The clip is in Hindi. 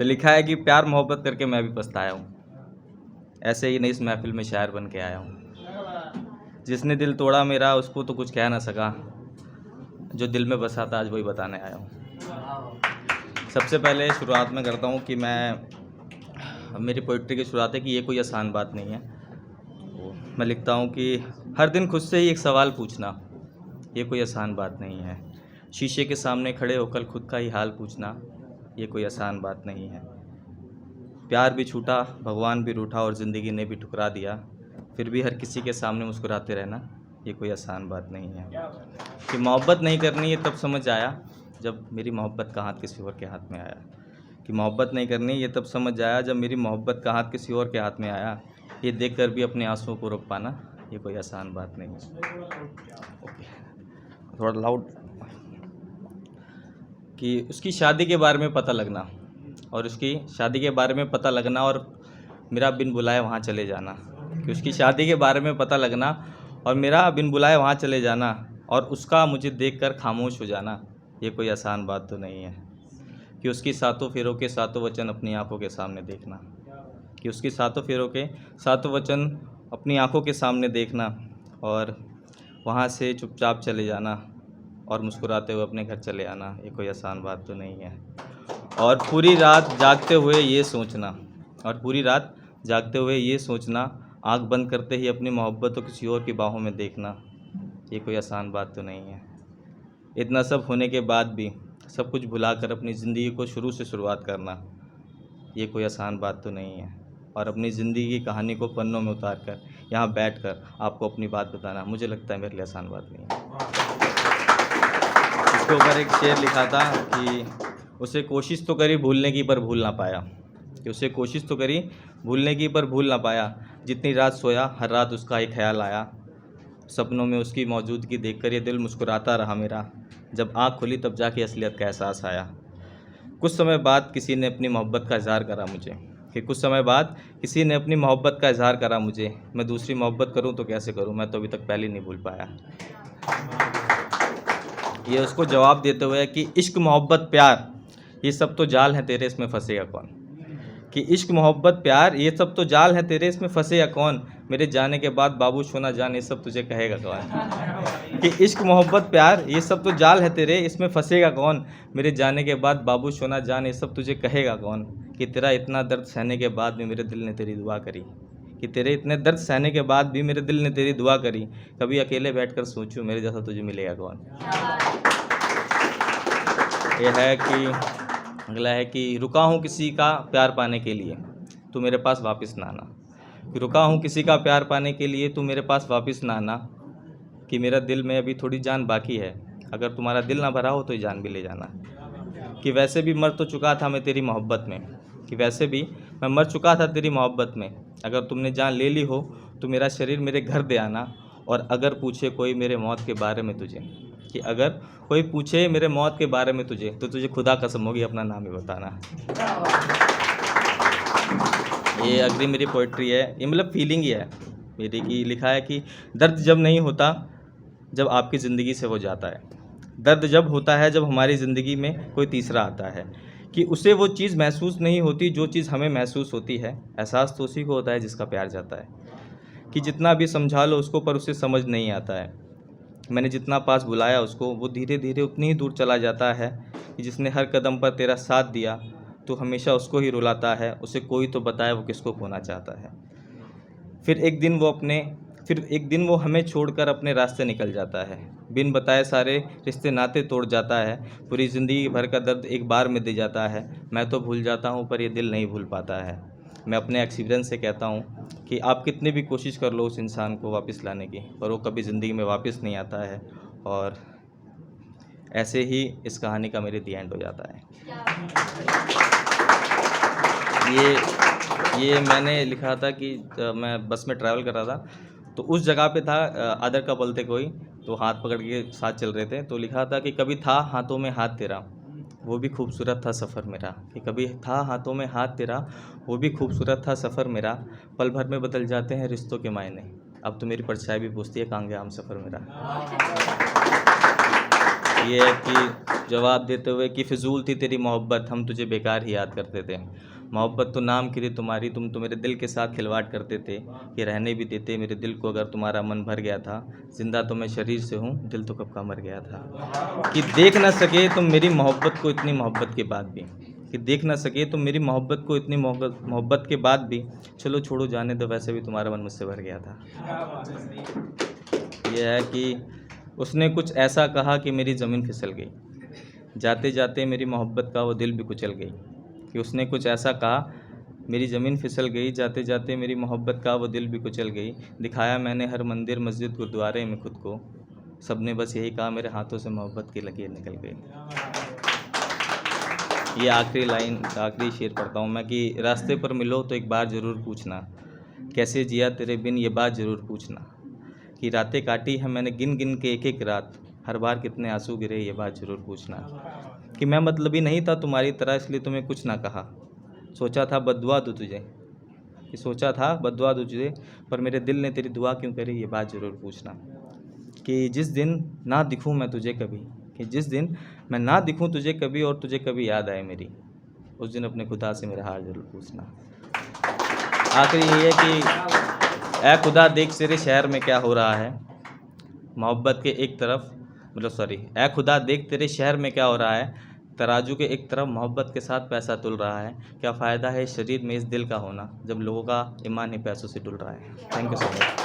तो लिखा है कि प्यार मोहब्बत करके मैं भी पछताया हूँ, ऐसे ही नहीं इस महफिल में शायर बन के आया हूँ। जिसने दिल तोड़ा मेरा उसको तो कुछ कह ना सका, जो दिल में बसा था आज वही बताने आया हूँ। सबसे पहले शुरुआत में करता हूँ कि मेरी पोइट्री की शुरुआत है कि ये कोई आसान बात नहीं है। मैं लिखता हूँ कि हर दिन खुद से ही एक सवाल पूछना, ये कोई आसान बात नहीं है। शीशे के सामने खड़े होकर खुद का ही हाल पूछना, ये कोई आसान बात नहीं है। प्यार भी छूटा, भगवान भी रूठा और ज़िंदगी ने भी ठुकरा दिया, फिर भी हर किसी के सामने मुस्कुराते रहना, ये कोई आसान बात नहीं है। कि मोहब्बत नहीं करनी ये तब समझ आया जब मेरी मोहब्बत का हाथ किसी और के हाथ में आया। कि मोहब्बत नहीं करनी ये तब समझ आया जब मेरी मोहब्बत का हाथ किसी और के हाथ में आया। ये देखकर भी अपने आंसुओं को रोक पाना, ये कोई आसान बात नहीं है। थोड़ा लाउड। कि उसकी शादी के बारे में पता लगना और उसकी शादी के बारे में पता लगना और मेरा बिन बुलाए वहाँ चले जाना। कि उसकी शादी के बारे में पता लगना और मेरा बिन बुलाए वहाँ चले जाना और उसका मुझे देखकर खामोश हो जाना, ये कोई आसान बात तो नहीं है। कि उसकी सातों फेरों के सातों वचन अपनी आंखों के सामने देखना। कि उसकी सातों फेरों के सातों वचन अपनी आंखों के सामने देखना और वहाँ से चुपचाप चले जाना और मुस्कुराते हुए अपने घर चले आना, ये कोई आसान बात तो नहीं है। और पूरी रात जागते हुए ये सोचना आँख बंद करते ही अपनी मोहब्बत को किसी और की बाहों में देखना, ये कोई आसान बात तो नहीं है। इतना सब होने के बाद भी सब कुछ भुलाकर अपनी ज़िंदगी को शुरू से शुरुआत करना, ये कोई आसान बात तो नहीं है। और अपनी ज़िंदगी की कहानी को पन्नों में उतार कर यहाँ बैठकर आपको अपनी बात बताना, मुझे लगता है मेरे लिए आसान बात नहीं है। इसके ऊपर एक शेर लिखा था कि उसे कोशिश तो करी भूलने की पर भूल ना पाया। कि उसे कोशिश तो करी भूलने की पर भूल ना पाया, जितनी रात सोया हर रात उसका ही ख्याल आया। सपनों में उसकी मौजूदगी देखकर ये दिल मुस्कुराता रहा मेरा, जब आँख खुली तब जाके असलियत का एहसास आया। कुछ समय बाद किसी ने अपनी मोहब्बत का इज़हार करा मुझे। कि कुछ समय बाद किसी ने अपनी मोहब्बत का इज़हार करा मुझे, मैं दूसरी मोहब्बत करूं तो कैसे करूं, मैं तो अभी तक पहले नहीं भूल पाया। ये उसको जवाब देते हुए कि इश्क मोहब्बत प्यार ये सब तो जाल है तेरे, इसमें फंसेगा कौन। कि इश्क मोहब्बत प्यार ये सब तो जाल है तेरे, इसमें फंसेगा कौन। मेरे जाने के बाद बाबू सोना जान ये सब तुझे कहेगा कौन। कि इश्क मोहब्बत प्यार ये सब तो जाल है तेरे, इसमें फंसेगा कौन। मेरे जाने के बाद बाबू सोना जान ये सब तुझे कहेगा कौन। कि तेरा इतना दर्द सहने के बाद भी मेरे दिल ने तेरी दुआ करी। कि तेरे इतने दर्द सहने के बाद भी मेरे दिल ने तेरी दुआ करी, कभी अकेले बैठकर सोचूं मेरे जैसा तुझे मिलेगा कौन। ये है कि अगला है कि रुका हूँ किसी का प्यार पाने के लिए, तू मेरे पास वापस ना आना। कि रुका हूँ किसी का प्यार पाने के लिए, तू मेरे पास वापस ना आना। कि मेरा दिल में अभी थोड़ी जान बाकी है, अगर तुम्हारा दिल ना भरा हो तो ये जान भी ले जाना। कि वैसे भी मर तो चुका था मैं तेरी मोहब्बत में। कि वैसे भी मैं मर चुका था तेरी मोहब्बत में, अगर तुमने जान ले ली हो तो मेरा शरीर मेरे घर दे आना। और अगर पूछे कोई मेरे मौत के बारे में तुझे, कि अगर कोई पूछे मेरे मौत के बारे में तुझे, तो तुझे खुदा कसम होगी अपना नाम ही बताना। ये अगली मेरी पोइट्री है, ये मतलब फीलिंग ही है मेरी। की लिखा है कि दर्द जब नहीं होता जब आपकी ज़िंदगी से वो जाता है। दर्द जब होता है जब हमारी ज़िंदगी में कोई तीसरा आता है। कि उसे वो चीज़ महसूस नहीं होती जो चीज़ हमें महसूस होती है। एहसास तो उसी को होता है जिसका प्यार जाता है। कि जितना भी समझा लो उसको पर उसे समझ नहीं आता है। मैंने जितना पास बुलाया उसको वो धीरे धीरे उतनी ही दूर चला जाता है। कि जिसने हर कदम पर तेरा साथ दिया तो हमेशा उसको ही रुलाता है, उसे कोई तो बताए वो किसको खोना चाहता है। फिर एक दिन वो हमें छोड़कर अपने रास्ते निकल जाता है, बिन बताए सारे रिश्ते नाते तोड़ जाता है। पूरी ज़िंदगी भर का दर्द एक बार में दे जाता है। मैं तो भूल जाता हूँ पर ये दिल नहीं भूल पाता है। मैं अपने एक्सपीरियंस से कहता हूँ कि आप कितनी भी कोशिश कर लो उस इंसान को वापस लाने की, पर वो कभी ज़िंदगी में वापस नहीं आता है। और ऐसे ही इस कहानी का मेरे दी एंड हो जाता है। ये मैंने लिखा था कि मैं बस में ट्रैवल कर रहा था, तो उस जगह पे था आदर का पल थे कोई, तो हाथ पकड़ के साथ चल रहे थे। तो लिखा था कि कभी था हाथों में हाथ तेरा, वो भी खूबसूरत था सफ़र मेरा। कि कभी था हाथों में हाथ तेरा, वो भी खूबसूरत था सफ़र मेरा। पल भर में बदल जाते हैं रिश्तों के मायने, अब तो मेरी परछाई भी पूछती है कहाँ गया हम सफ़र मेरा। ये है कि जवाब देते हुए कि फ़िज़ूल थी तेरी मोहब्बत, हम तुझे बेकार ही याद करते थे। मोहब्बत तो नाम की थी तुम्हारी, तुम तो मेरे दिल के साथ खिलवाड़ करते थे, कि रहने भी देते मेरे दिल को अगर तुम्हारा मन भर गया था। ज़िंदा तो मैं शरीर से हूँ, दिल तो कब का मर गया था। कि देख ना सके तुम मेरी मोहब्बत को इतनी मोहब्बत के बाद भी, कि देख ना सके तुम मेरी मोहब्बत को इतनी मोहब्बत के बाद भी, चलो छोड़ो जाने दो, वैसे भी तुम्हारा मन मुझसे भर गया था। ये है कि उसने कुछ ऐसा कहा कि मेरी ज़मीन फिसल गई, जाते जाते मेरी मोहब्बत का वो दिल भी कुचल गई। कि उसने कुछ ऐसा कहा, मेरी ज़मीन फिसल गई, जाते जाते मेरी मोहब्बत का वो दिल भी कुचल गई। दिखाया मैंने हर मंदिर मस्जिद गुरुद्वारे में खुद को, सबने बस यही कहा मेरे हाथों से मोहब्बत की लकीर निकल गई। ये आखिरी लाइन, आखिरी शेर पढ़ता हूँ मैं कि रास्ते पर मिलो तो एक बार ज़रूर पूछना, कैसे जिया तेरे बिन ये बात ज़रूर पूछना। कि रातें काटी हैं मैंने गिन गिन के एक एक रात, हर बार कितने आंसू गिरे ये बात ज़रूर पूछना। कि मैं मतलबी नहीं था तुम्हारी तरह इसलिए तुम्हें कुछ ना कहा, सोचा था बद्दुआ दूँ तुझे, कि सोचा था बद्दुआ दूँ तुझे, पर मेरे दिल ने तेरी दुआ क्यों करी ये बात ज़रूर पूछना। कि जिस दिन ना दिखूं मैं तुझे कभी, कि जिस दिन मैं ना दिखूं तुझे कभी और तुझे कभी याद आए मेरी, उस दिन अपने खुदा से मेरा हाल ज़रूर पूछना। आखिरी ये है कि ऐ खुदा देख तेरे शहर में क्या हो रहा है, मोहब्बत के एक तरफ ऐ खुदा देख तेरे शहर में क्या हो रहा है, तराजू के एक तरफ मोहब्बत के साथ पैसा तुल रहा है। क्या फ़ायदा है शरीर में इस दिल का होना, जब लोगों का ईमान ही पैसों से डुल रहा है। Thank you so much.